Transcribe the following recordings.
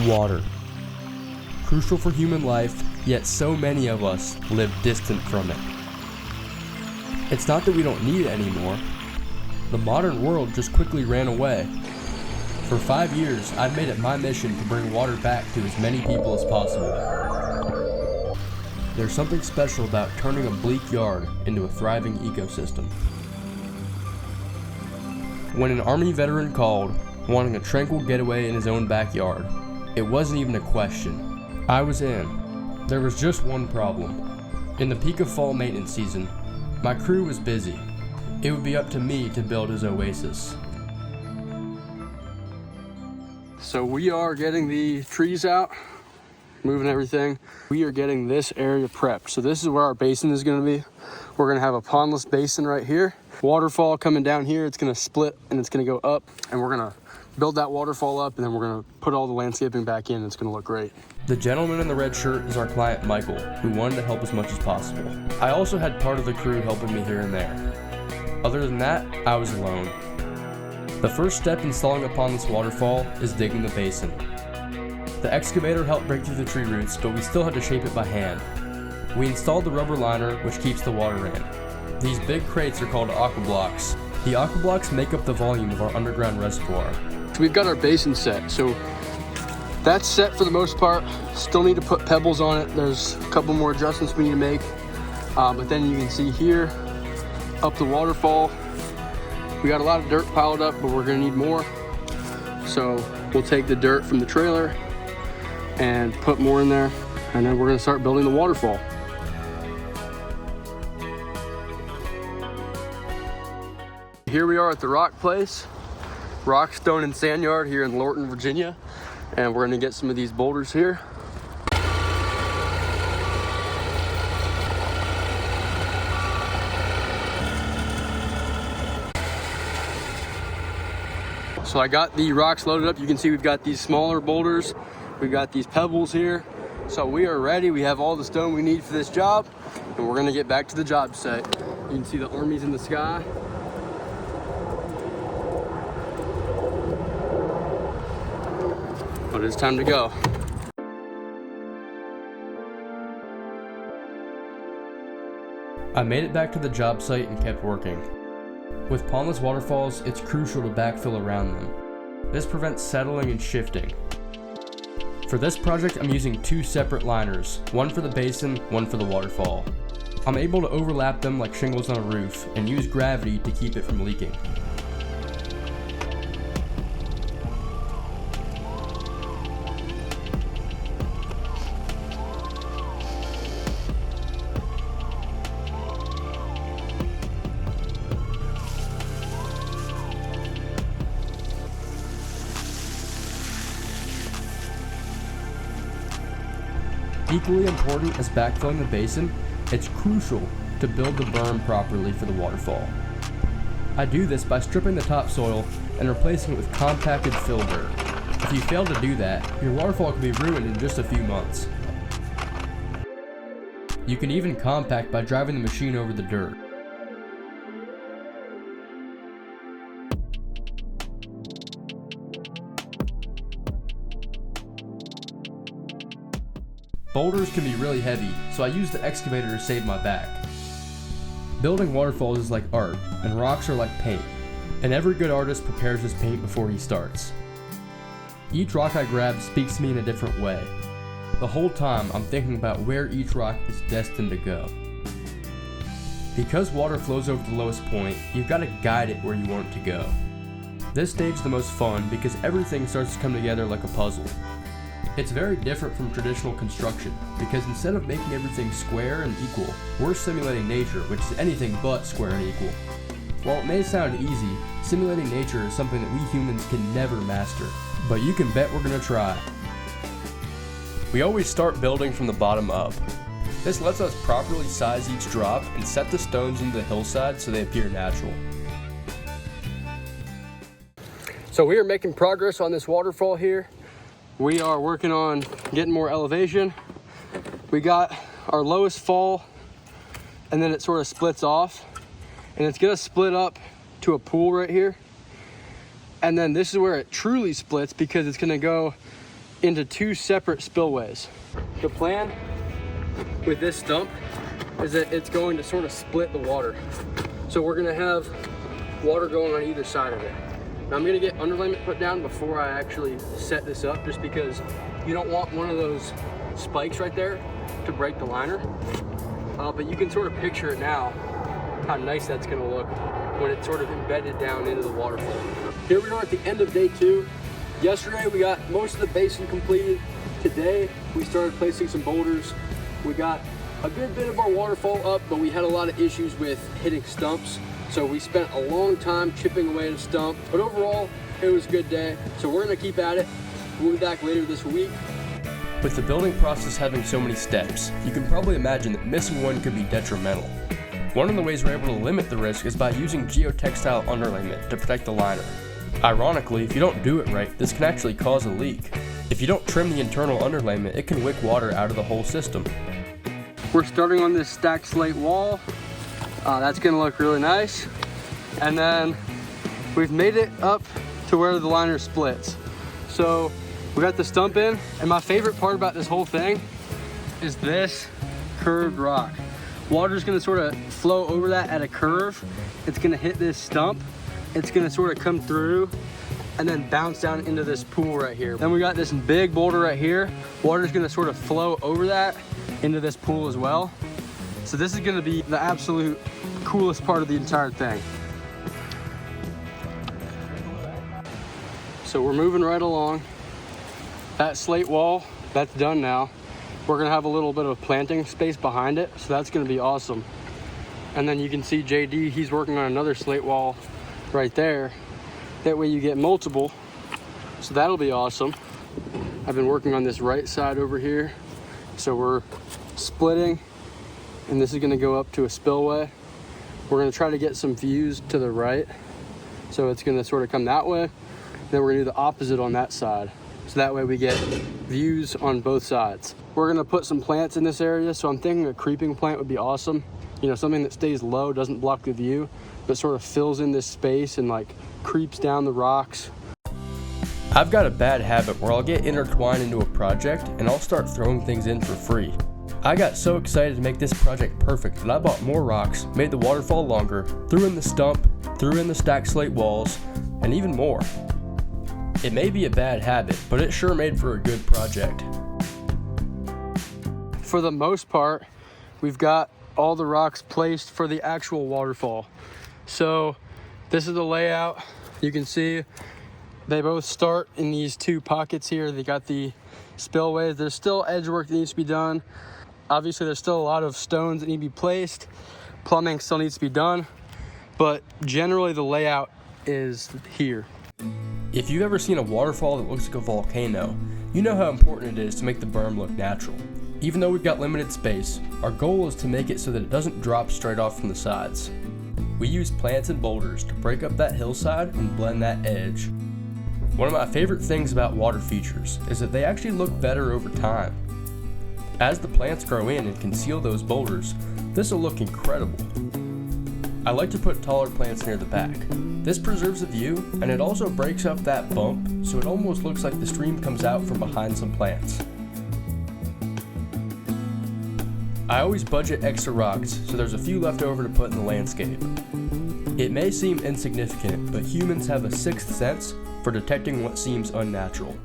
Water. Crucial for human life, yet so many of us live distant from it. It's not that we don't need it anymore. The modern world just quickly ran away. For 5 years, I've made it my mission to bring water back to as many people as possible. There's something special about turning a bleak yard into a thriving ecosystem. When an Army veteran called, wanting a tranquil getaway in his own backyard, it wasn't even a question. I was in. There was just one problem. In the peak of fall maintenance season, my crew was busy. It would be up to me to build his oasis. So we are getting the trees out, moving everything. We are getting this area prepped. So this is where our basin is gonna be. We're gonna have a pondless basin right here. Waterfall coming down here, it's gonna split and it's gonna go up, and we're gonna build that waterfall up, and then we're gonna put all the landscaping back in. It's gonna look great. The gentleman in the red shirt is our client Michael, who wanted to help as much as possible. I also had part of the crew helping me here and there. Other than that, I was alone. The first step installing upon this waterfall is digging the basin. The excavator helped break through the tree roots, but we still had to shape it by hand. We installed the rubber liner, which keeps the water in. These big crates are called aqua blocks. The aqua blocks make up the volume of our underground reservoir. We've got our basin set, so that's set for the most part. Still need to put pebbles on it. There's a couple more adjustments we need to make. But then you can see here, up the waterfall, we got a lot of dirt piled up, but we're gonna need more. So we'll take the dirt from the trailer and put more in there, and then we're gonna start building the waterfall. Here we are at the rock place, Rock, Stone, and Sand Yard here in Lorton, Virginia. And we're gonna get some of these boulders here. So I got the rocks loaded up. You can see we've got these smaller boulders. We've got these pebbles here. So we are ready. We have all the stone we need for this job, and we're gonna get back to the job site. You can see the armies in the sky. But it's time to go. I made it back to the job site and kept working. With pondless waterfalls, it's crucial to backfill around them. This prevents settling and shifting. For this project, I'm using 2 separate liners, one for the basin, one for the waterfall. I'm able to overlap them like shingles on a roof and use gravity to keep it from leaking. Equally important as backfilling the basin, it's crucial to build the berm properly for the waterfall. I do this by stripping the topsoil and replacing it with compacted fill dirt. If you fail to do that, your waterfall can be ruined in just a few months. You can even compact by driving the machine over the dirt. Boulders can be really heavy, so I use the excavator to save my back. Building waterfalls is like art, and rocks are like paint, and every good artist prepares his paint before he starts. Each rock I grab speaks to me in a different way. The whole time I'm thinking about where each rock is destined to go. Because water flows over the lowest point, you've got to guide it where you want it to go. This stage is the most fun because everything starts to come together like a puzzle. It's very different from traditional construction because instead of making everything square and equal, we're simulating nature, which is anything but square and equal. While it may sound easy, simulating nature is something that we humans can never master, but you can bet we're gonna try. We always start building from the bottom up. This lets us properly size each drop and set the stones into the hillside so they appear natural. So we are making progress on this waterfall here. We are working on getting more elevation. We got our lowest fall, and then it sort of splits off, and it's gonna split up to a pool right here. And then this is where it truly splits because it's gonna go into 2 separate spillways. The plan with this stump is that it's going to sort of split the water. So we're gonna have water going on either side of it. Now I'm gonna get underlayment put down before I actually set this up, just because you don't want one of those spikes right there to break the liner. But you can sort of picture it now, how nice that's gonna look when it's sort of embedded down into the waterfall. Here we are at the end of day 2. Yesterday we got most of the basin completed. Today we started placing some boulders. We got a good bit of our waterfall up, but we had a lot of issues with hitting stumps. So we spent a long time chipping away at a stump, but overall it was a good day. So we're gonna keep at it. We'll be back later this week. With the building process having so many steps, you can probably imagine that missing one could be detrimental. One of the ways we're able to limit the risk is by using geotextile underlayment to protect the liner. Ironically, if you don't do it right, this can actually cause a leak. If you don't trim the internal underlayment, it can wick water out of the whole system. We're starting on this stacked slate wall. That's gonna look really nice. And then we've made it up to where the liner splits. So we got the stump in, and my favorite part about this whole thing is this curved rock. Water's gonna sort of flow over that at a curve. It's gonna hit this stump. It's gonna sort of come through and then bounce down into this pool right here. Then we got this big boulder right here. Water's gonna sort of flow over that into this pool as well. So this is gonna be the absolute coolest part of the entire thing. So we're moving right along. That slate wall, that's done now. We're gonna have a little bit of planting space behind it, so that's gonna be awesome. And then you can see JD, he's working on another slate wall right there. That way you get multiple, so that'll be awesome. I've been working on this right side over here. So we're splitting, and this is gonna go up to a spillway. We're gonna try to get some views to the right. So it's gonna sort of come that way. Then we're gonna do the opposite on that side. So that way we get views on both sides. We're gonna put some plants in this area. So I'm thinking a creeping plant would be awesome. You know, something that stays low, doesn't block the view, but sort of fills in this space and like creeps down the rocks. I've got a bad habit where I'll get intertwined into a project and I'll start throwing things in for free. I got so excited to make this project perfect that I bought more rocks, made the waterfall longer, threw in the stump, threw in the stacked slate walls, and even more. It may be a bad habit, but it sure made for a good project. For the most part, we've got all the rocks placed for the actual waterfall. So this is the layout. You can see they both start in these 2 pockets here. They got the spillways. There's still edge work that needs to be done. Obviously, there's still a lot of stones that need to be placed. Plumbing still needs to be done, but generally the layout is here. If you've ever seen a waterfall that looks like a volcano, you know how important it is to make the berm look natural. Even though we've got limited space, our goal is to make it so that it doesn't drop straight off from the sides. We use plants and boulders to break up that hillside and blend that edge. One of my favorite things about water features is that they actually look better over time. As the plants grow in and conceal those boulders, this will look incredible. I like to put taller plants near the back. This preserves the view, and it also breaks up that bump, so it almost looks like the stream comes out from behind some plants. I always budget extra rocks, so there's a few left over to put in the landscape. It may seem insignificant, but humans have a sixth sense for detecting what seems unnatural.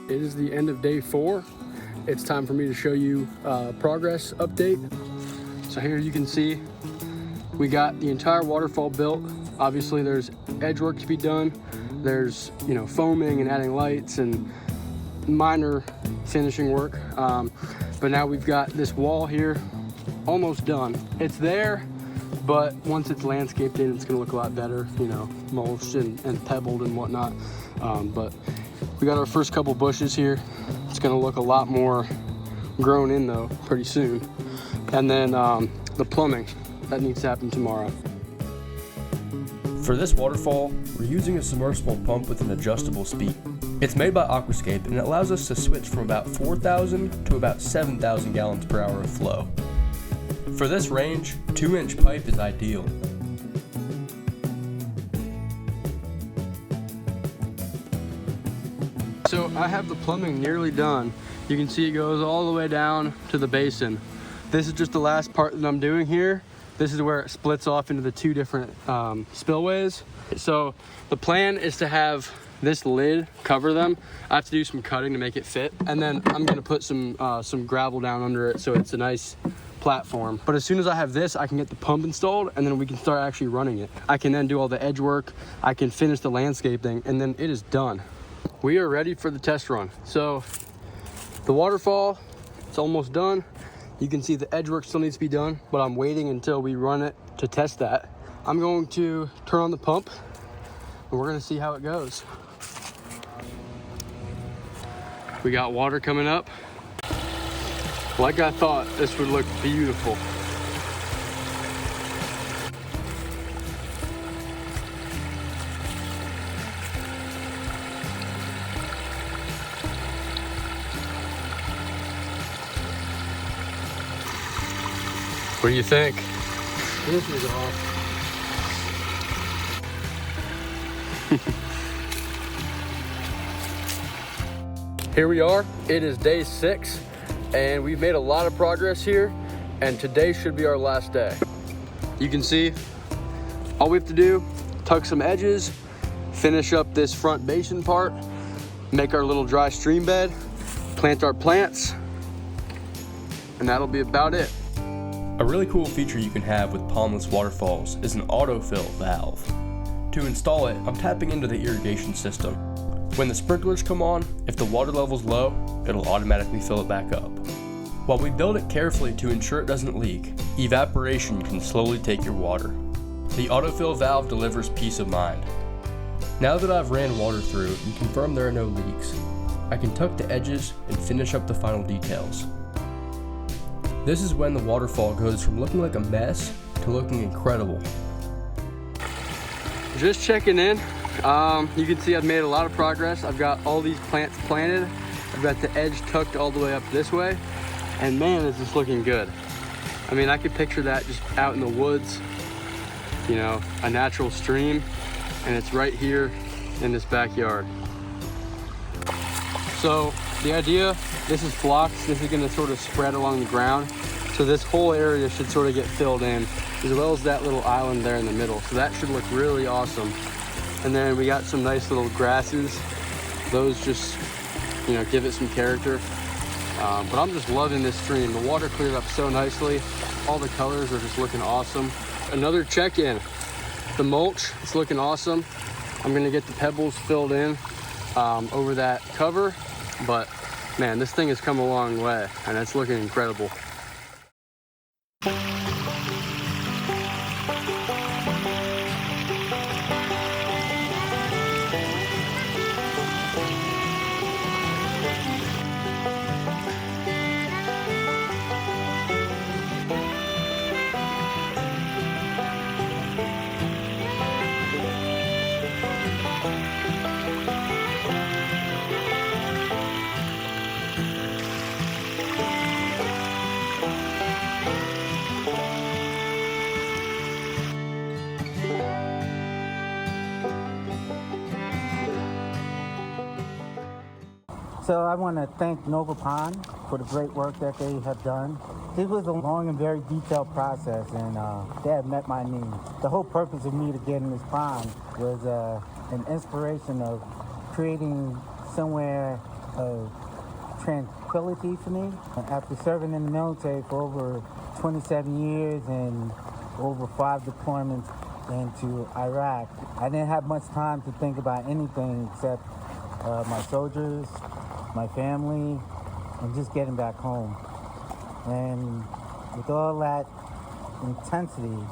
It is the end of day 4. It's time for me to show you a progress update. So here you can see we got the entire waterfall built. Obviously there's edge work to be done. There's, you know, foaming and adding lights and minor finishing work. But now we've got this wall here almost done. It's there, but once it's landscaped in, it's gonna look a lot better, you know, mulched and pebbled and whatnot. But we got our first couple bushes here. It's gonna look a lot more grown in though pretty soon. And then the plumbing, that needs to happen tomorrow. For this waterfall, we're using a submersible pump with an adjustable speed. It's made by Aquascape and it allows us to switch from about 4,000 to about 7,000 gallons per hour of flow. For this range, 2-inch pipe is ideal. So I have the plumbing nearly done. You can see it goes all the way down to the basin. This is just the last part that I'm doing here. This is where it splits off into the two different spillways. So the plan is to have this lid cover them. I have to do some cutting to make it fit. And then I'm gonna put some gravel down under it so it's a nice platform. But as soon as I have this, I can get the pump installed and then we can start actually running it. I can then do all the edge work. I can finish the landscaping and then it is done. We are ready for the test run. So the waterfall, it's almost done. You can see the edge work still needs to be done, but I'm waiting until we run it to test that. I'm going to turn on the pump and we're gonna see how it goes. We got water coming up. Like I thought, this would look beautiful. What do you think? This is awesome. Here we are, it is day 6 and we've made a lot of progress here and today should be our last day. You can see all we have to do, tuck some edges, finish up this front basin part, make our little dry stream bed, plant our plants, and that'll be about it. A really cool feature you can have with Pondless waterfalls is an autofill valve. To install it, I'm tapping into the irrigation system. When the sprinklers come on, if the water level's low, it'll automatically fill it back up. While we build it carefully to ensure it doesn't leak, evaporation can slowly take your water. The autofill valve delivers peace of mind. Now that I've ran water through and confirmed there are no leaks, I can tuck the edges and finish up the final details. This is when the waterfall goes from looking like a mess to looking incredible. Just checking in. You can see I've made a lot of progress. I've got all these plants planted. I've got the edge tucked all the way up this way. And man, is this looking good. I mean, I could picture that just out in the woods, you know, a natural stream, and it's right here in this backyard. So the idea, this is flocks. This is gonna sort of spread along the ground. So this whole area should sort of get filled in, as well as that little island there in the middle. So that should look really awesome. And then we got some nice little grasses. Those just, you know, give it some character. But I'm just loving this stream. The water cleared up so nicely. All the colors are just looking awesome. Another check-in. The mulch, it's looking awesome. I'm gonna get the pebbles filled in over that cover. But man, this thing has come a long way and it's looking incredible. So I want to thank Nova Pond for the great work that they have done. This was a long and very detailed process, and they have met my needs. The whole purpose of me to get in this pond was an inspiration of creating somewhere of tranquility for me. After serving in the military for over 27 years and over 5 deployments into Iraq, I didn't have much time to think about anything except my soldiers, my family, and just getting back home. And with all that intensity,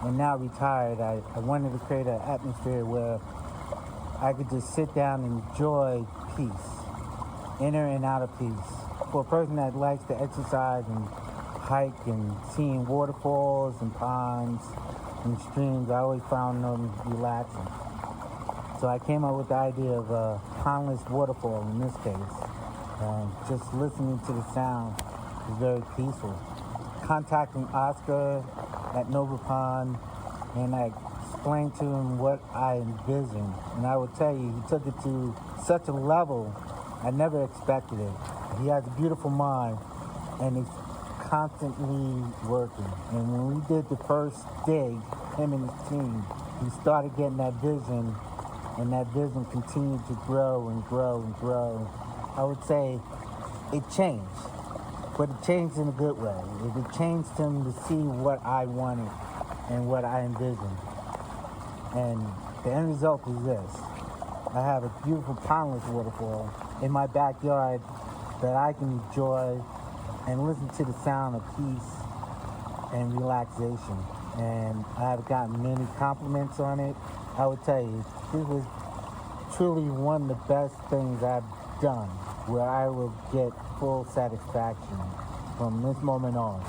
and now retired, I wanted to create an atmosphere where I could just sit down and enjoy peace, inner and outer peace. For a person that likes to exercise and hike and seeing waterfalls and ponds and streams, I always found them relaxing. So I came up with the idea of a pondless waterfall in this case. Just listening to the sound is very peaceful. Contacting Oscar at Nova Pond, and I explained to him what I envisioned. And I will tell you, he took it to such a level I never expected it. He has a beautiful mind, and he's constantly working. And when we did the first dig, him and his team, he started getting that vision, and that vision continued to grow and grow and grow. I would say it changed, but it changed in a good way. It changed him to see what I wanted and what I envisioned. And the end result is this. I have a beautiful Pondless waterfall in my backyard that I can enjoy and listen to the sound of peace and relaxation. And I've gotten many compliments on it. I would tell you, this was truly one of the best things I've done, where I will get full satisfaction from this moment on.